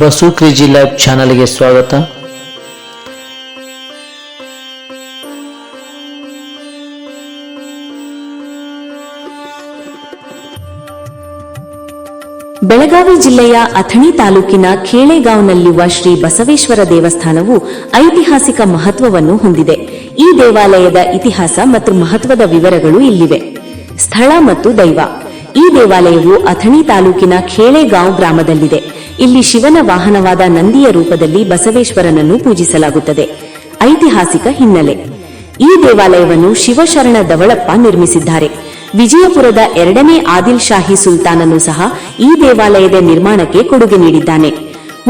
Basu crazy live ಚಾನಲ್ಗೆ ಸ್ವಾಗತ. ಬೆಳಗಾವಿ ಜಿಲ್ಲೆಯ ಅಥಣಿ ತಾಲೂಕಿನ ಖೇಳೆಗಾಂವ್ನಲ್ಲಿರುವ ಶ್ರೀ ಬಸವೇಶ್ವರ ದೇವಸ್ಥಾನವು ಐತಿಹಾಸಿಕ ಮಹತ್ವವನ್ನು ಹೊಂದಿದೆ. ಈ ದೇವಾಲಯದ ಇತಿಹಾಸ ಮತ್ತು ಮಹತ್ವದ ವಿವರಗಳು ಇಲ್ಲಿವೆ. ಸ್ಥಳ ಮತ್ತು ದೈವ. ಈ ದೇವಾಲಯವು ಅಥಣಿ ತಾಲೂಕಿನ ಖೇಳೆಗಾಂವ್ ಗ್ರಾಮದಲ್ಲಿದೆ. ಇಲ್ಲಿ ಶಿವನ ವಾಹನವಾದ ನಂದಿಯ ರೂಪದಲ್ಲಿ ಬಸವೇಶ್ವರನನ್ನು ಪೂಜಿಸಲಾಗುತ್ತದೆ. ಐತಿಹಾಸಿಕ ಹಿನ್ನೆಲೆ. ಈ ದೇವಾಲಯವನ್ನು ಶಿವಶರಣ ದವಳಪ್ಪ ನಿರ್ಮಿಸಿದ್ದಾರೆ. ವಿಜಯಪುರದ 2ನೇ ಆದಿಲ್ ಶಾಹಿ ಸುಲ್ತಾನನು ಸಹ ಈ ದೇವಾಲಯದ ನಿರ್ಮಾಣಕ್ಕೆ ಕೊಡುಗೆ ನೀಡಿದ್ದಾನೆ.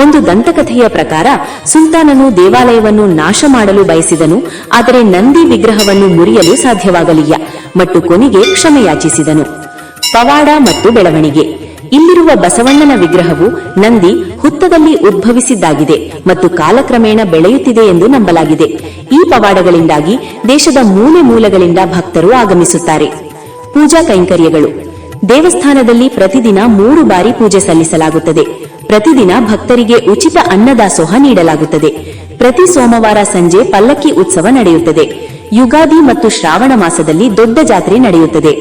ಒಂದು ದಂತಕಥೆಯ ಪ್ರಕಾರ ಸುಲ್ತಾನನು ದೇವಾಲಯವನ್ನು ನಾಶ ಮಾಡಲು ಬಯಸಿದನು, ಆದರೆ ನಂದಿ ವಿಗ್ರಹವನ್ನು ಮುರಿಯಲು ಸಾಧ್ಯವಾಗಲಿಲ್ಲ ಮತ್ತು ಕೊನೆಗೆ ಕ್ಷಮೆಯಾಚಿಸಿದನು. ಪವಾಡ ಮತ್ತು ಬೆಳವಣಿಗೆ. ಇಲ್ಲಿರುವ ಬಸವಣ್ಣನ ವಿಗ್ರಹವು ನಂದಿ ಹುತ್ತದಲ್ಲಿ ಉದ್ಭವಿಸಿದ್ದಾಗಿದೆ ಮತ್ತು ಕಾಲಕ್ರಮೇಣ ಬೆಳೆಯುತ್ತಿದೆ ಎಂದು ನಂಬಲಾಗಿದೆ. ಈ ಪವಾಡಗಳಿಂದಾಗಿ ದೇಶದ ಮೂಲೆ ಮೂಲೆಗಳಿಂದ ಭಕ್ತರು ಆಗಮಿಸುತ್ತಾರೆ. ಪೂಜಾ ಕೈಂಕರ್ಯಗಳು. ದೇವಸ್ಥಾನದಲ್ಲಿ ಪ್ರತಿದಿನ 3 ಬಾರಿ ಪೂಜೆ ಸಲ್ಲಿಸಲಾಗುತ್ತದೆ. ಪ್ರತಿದಿನ ಭಕ್ತರಿಗೆ ಉಚಿತ ಅನ್ನದಾಸೋಹ ನೀಡಲಾಗುತ್ತದೆ. ಪ್ರತಿ ಸೋಮವಾರ ಸಂಜೆ ಪಲ್ಲಕ್ಕಿ ಉತ್ಸವ ನಡೆಯುತ್ತದೆ. ಯುಗಾದಿ ಮತ್ತು ಶ್ರಾವಣ ಮಾಸದಲ್ಲಿ ದೊಡ್ಡ ಜಾತ್ರೆ ನಡೆಯುತ್ತದೆ.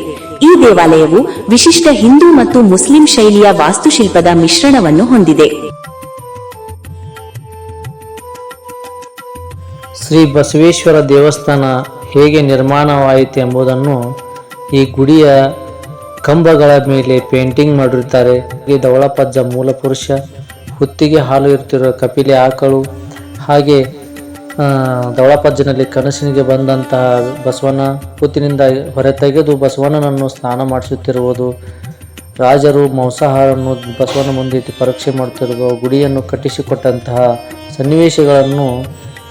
ಈ ದೇವಾಲಯವು ವಿಶಿಷ್ಟ ಹಿಂದೂ ಮತ್ತು ಮುಸ್ಲಿಂ ಶೈಲಿಯ ವಾಸ್ತುಶಿಲ್ಪದ ಮಿಶ್ರಣವನ್ನು ಹೊಂದಿದೆ. ಶ್ರೀ ಬಸವೇಶ್ವರ ದೇವಸ್ಥಾನ ಹೇಗೆ ನಿರ್ಮಾಣವಾಯಿತು ಎಂಬುದನ್ನು ಈ ಗುಡಿಯ ಕಂಬಗಳ ಮೇಲೆ ಪೇಂಟಿಂಗ್ ಮಾಡಿರುತ್ತಾರೆ. ಈ ದವಳಪಜ್ಜ ಮೂಲ ಪುರುಷ, ಹುತ್ತಿಗೆ ಹಾಲು ಇರುತ್ತಿರುವ ಕಪಿಲೆ ಆಕಳು, ಹಾಗೆ ದವಳಪಜ್ಜನಲ್ಲಿ ಕನಸಿನಿಗೆ ಬಂದಂತಹ ಬಸವನ ಹುತ್ತಿನಿಂದ ಹೊರತೆಗೆದು ಬಸವಣ್ಣನನ್ನು ಸ್ನಾನ ಮಾಡಿಸುತ್ತಿರುವುದು, ರಾಜರು ಮಾಂಸಾಹಾರವನ್ನು ಬಸವನ ಮುಂದೆ ಪರೀಕ್ಷೆ ಮಾಡುತ್ತಿರುವುದು, ಗುಡಿಯನ್ನು ಕಟ್ಟಿಸಿಕೊಟ್ಟಂತಹ ಸನ್ನಿವೇಶಗಳನ್ನು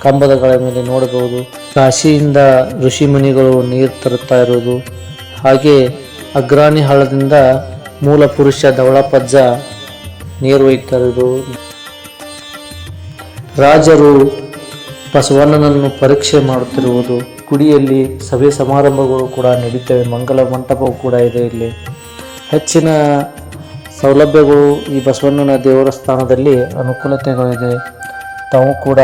ಕಂಬದಗಳ ಮೇಲೆ ನೋಡಬಹುದು. ಕಾಶಿಯಿಂದ ಋಷಿಮುನಿಗಳು ನೀರು ತರುತ್ತಾ ಇರುವುದು, ಹಾಗೆ ಅಗ್ರಾಣಿ ಹಳ್ಳದಿಂದ ಮೂಲ ಪುರುಷ ದವಳಪಜ್ಜ ನೀರು ಒಯ್ತಾ ಇರುವುದು, ರಾಜರು ಬಸವಣ್ಣನನ್ನು ಪರೀಕ್ಷೆ ಮಾಡುತ್ತಿರುವುದು, ಗುಡಿಯಲ್ಲಿ ಸಭೆ ಸಮಾರಂಭಗಳು ಕೂಡ ನಡೀತವೆ, ಮಂಗಲ ಮಂಟಪವು ಕೂಡ ಇದೆ. ಇಲ್ಲಿ ಹೆಚ್ಚಿನ ಸೌಲಭ್ಯಗಳು ಈ ಬಸವಣ್ಣನ ದೇವಸ್ಥಾನದಲ್ಲಿ ಅನುಕೂಲತೆಗಳಿದೆ. ತಾವು ಕೂಡ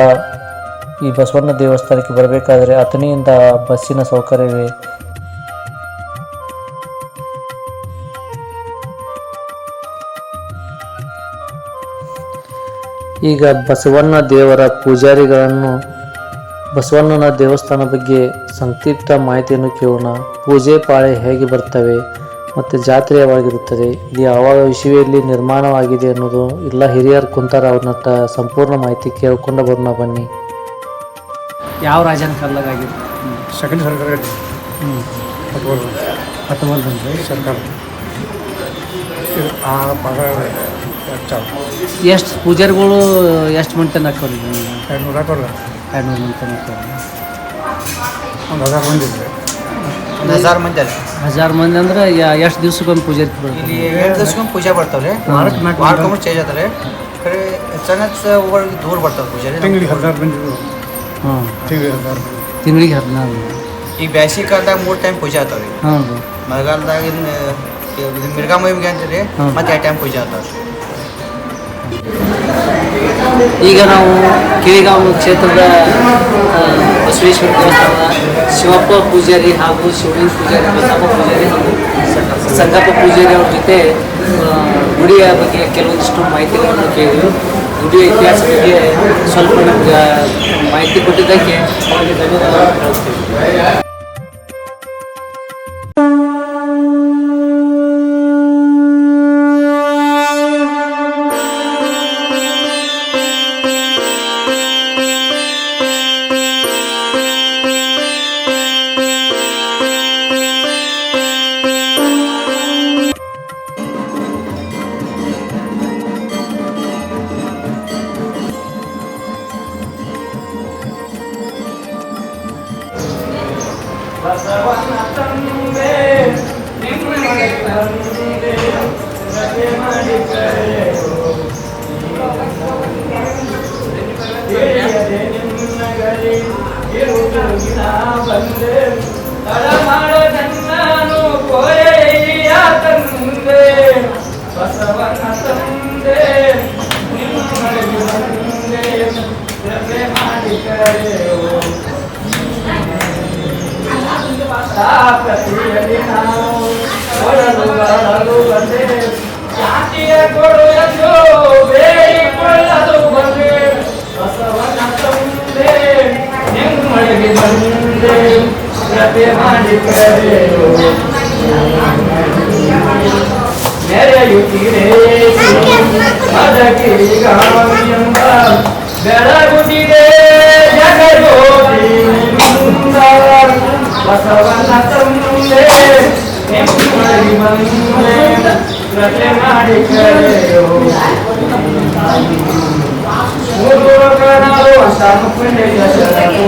ಈ ಬಸವಣ್ಣ ದೇವಸ್ಥಾನಕ್ಕೆ ಬರಬೇಕಾದರೆ ಅಥಣಿಯಿಂದ ಬಸ್ಸಿನ ಸೌಕರ್ಯವಿದೆ. ಈಗ ಬಸವಣ್ಣ ದೇವರ ಪೂಜಾರಿಗಳನ್ನು ಬಸವಣ್ಣನ ದೇವಸ್ಥಾನ ಬಗ್ಗೆ ಸಂಕ್ಷಿಪ್ತ ಮಾಹಿತಿಯನ್ನು ಕೇಳೋಣ. ಪೂಜೆ ಪಾಳೆ ಹೇಗೆ ಬರ್ತವೆ ಮತ್ತು ಜಾತ್ರೆ ಯಾವಾಗಿರುತ್ತದೆ, ಇದು ಯಾವಾಗ ವಿಷಯದಲ್ಲಿ ನಿರ್ಮಾಣವಾಗಿದೆ ಅನ್ನೋದು ಎಲ್ಲ ಹಿರಿಯರು ಕುಂತಾರ. ಅವ್ರನ್ನ ಸಂಪೂರ್ಣ ಮಾಹಿತಿ ಕೇಳ್ಕೊಂಡು ಬರೋಣ ಬನ್ನಿ. ಯಾವ ರಾಜನ ಕಾಲದಾಗಿದೆ? ಸೆಕೆಂಡ್ ಸರ್ಕಾರ 19 ಸರ್ಕಾರ ಎಷ್ಟು ಪೂಜಾರಿಗಳು ಎಷ್ಟು ಮಂದಿ ತನಕ ಹಾಕೋರಿ? 200 ಹಾಕೋಲ್ಲ. 200 ಮಂದಿ ತನಕ. ಒಂದು 1000 ಮಂದಿ ಇದ್ರೆ 1000 ಮಂದಿ ಅಲ್ಲ. 1000 ಮಂದಿ ಅಂದ್ರೆ ಎಷ್ಟು ದಿವ್ಸಕ್ಕೊಮ್ಮೆ ಪೂಜಾರಿ ಬರ್ತಾರೆ? ಇಲ್ಲಿ 7 ದಿವ್ಸಕ್ಕೊಮ್ಮೆ ಪೂಜೆ ಬರ್ತಾವ್ರಿ. ವಾರಕ್ಕೊಮ್ಮೆ ಚೇಂಜ್ ಆಗ್ತಾರೆ. ಕಡೆ ಚೆನ್ನಾಗಿ ಊರಿಗೆ ದೂರ ಬರ್ತಾವೆ ಪೂಜಾರಿ. ತಿಂಗಳಿಗೆ 1000 ಮಂದಿ. ಹಾಂ, ತಿಂಗಳಿಗೆ 16. ಈಗ ಬ್ಯಾಸಿಗೆ ಕಾಲದಾಗ 3 ಟೈಮ್ ಪೂಜೆ ಆಗ್ತಾವ್ರಿ. ಹಾಂ, ಮಳೆಗಾಲದಾಗ ಮಿರ್ಗಾ ಮೈಮ್ಗೆ ಅಂತೀರಿ, ಮತ್ತೆ 2 ಟೈಮ್ ಪೂಜೆ ಆಗ್ತಾವ್ರಿ. ಈಗ ನಾವು ಖೇಳೆಗಾಂವ್ ಕ್ಷೇತ್ರದ ಬಸವೇಶ್ವರ ದೇವಸ್ಥಾನದ ಶಿವಪ್ಪ ಪೂಜಾರಿ ಹಾಗೂ ಶಿವಲಿಂಗ ಪೂಜಾರಿ, ಬಸಪ್ಪ ಪೂಜಾರಿ ಹಾಗೂ ಸಂಗಪ್ಪ ಪೂಜಾರಿ ಅವ್ರ ಜೊತೆ ಗುಡಿಯ ಬಗ್ಗೆ ಕೆಲವೊಂದಿಷ್ಟು ಮಾಹಿತಿಗಳನ್ನು ಕೇಳಿದ್ರು. ಗುಡಿಯ ಇತಿಹಾಸ ಬಗ್ಗೆ ಸ್ವಲ್ಪ ನಮ್ಗೆ ಮಾಹಿತಿ ಕೊಟ್ಟಿದ್ದಕ್ಕೆ ಅವರಿಗೆ ಧನ್ಯವಾದ ಹೇಳ್ತೀವಿ. ಬಸವನ ತಂದೆ ಶಾಂತಿಯ ಕೊಡು ಎಂದು ಬೇಡಿಕೊಳ್ಳಲು ಬಂದೆ ಬಸವನ ತಂದೆ ನಿಮ್ಮೊಳಗೆ ಬಂದೆ ಕೃಪೆ ಮಾಡಿ ಕರೆಯೋ ಮೆರೆಯುತ್ತಿದೆ ಮದಕಿರಿಗ ಎಂಬ ಬೆಳಗುತ್ತಿದೆ ಜಗಜ್ಯೋತಿಯಿಂದ ಬಸವನ ತಂದೆ ನಿಮ್ಮೊಳಗೆ ಬಂದೆ ಕೃಪೆ ಮಾಡಿ ಕರೆಯೋ ಮೂರು ಲೋಕನಾರು ಅಂತ ಮುಖಂಡೆಯ ಶರಣು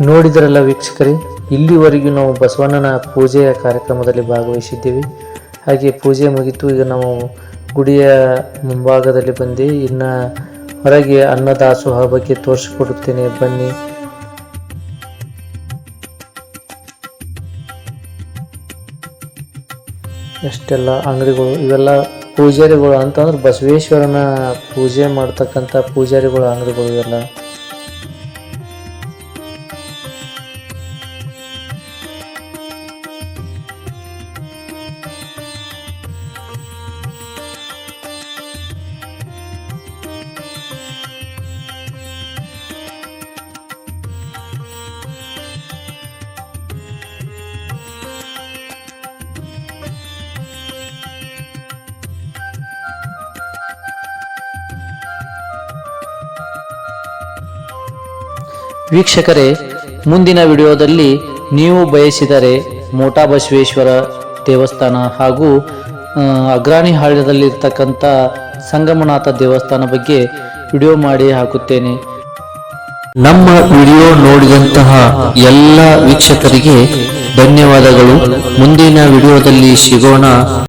ನೋಡಿದರಲ್ಲ ವೀಕ್ಷಕರೇ, ಇಲ್ಲಿವರೆಗೂ ನಾವು ಬಸವಣ್ಣನ ಪೂಜೆಯ ಕಾರ್ಯಕ್ರಮದಲ್ಲಿ ಭಾಗವಹಿಸಿದ್ದೀವಿ. ಹಾಗೆ ಪೂಜೆ ಮುಗಿತು. ಈಗ ನಾವು ಗುಡಿಯ ಮುಂಭಾಗದಲ್ಲಿ ಬಂದು ಇನ್ನು ಹೊರಗೆ ಅನ್ನದಾಸೋಹ ಬಗ್ಗೆ ತೋರಿಸಿಕೊಡುತ್ತೇನೆ, ಬನ್ನಿ. ಎಷ್ಟೆಲ್ಲ ಅಂಗಡಿಗಳು, ಇವೆಲ್ಲ ಪೂಜಾರಿಗಳು ಅಂತಂದ್ರೆ ಬಸವೇಶ್ವರನ ಪೂಜೆ ಮಾಡ್ತಕ್ಕಂಥ ಪೂಜಾರಿಗಳ ಅಂಗಡಿಗಳು ಇವೆಲ್ಲ. ವೀಕ್ಷಕರೇ, ಮುಂದಿನ ವಿಡಿಯೋದಲ್ಲಿ ನೀವು ಬಯಸಿದರೆ ಮೋಟಾ ಬಸವೇಶ್ವರ ದೇವಸ್ಥಾನ ಹಾಗೂ ಅಗ್ರಾಣಿಹಾಳ್ಯದಲ್ಲಿರ್ತಕ್ಕಂಥ ಸಂಗಮನಾಥ ದೇವಸ್ಥಾನ ಬಗ್ಗೆ ವಿಡಿಯೋ ಮಾಡಿ ಹಾಕುತ್ತೇನೆ. ನಮ್ಮ ವಿಡಿಯೋ ನೋಡಿದಂತಹ ಎಲ್ಲ ವೀಕ್ಷಕರಿಗೆ ಧನ್ಯವಾದಗಳು. ಮುಂದಿನ ವಿಡಿಯೋದಲ್ಲಿ ಸಿಗೋಣ.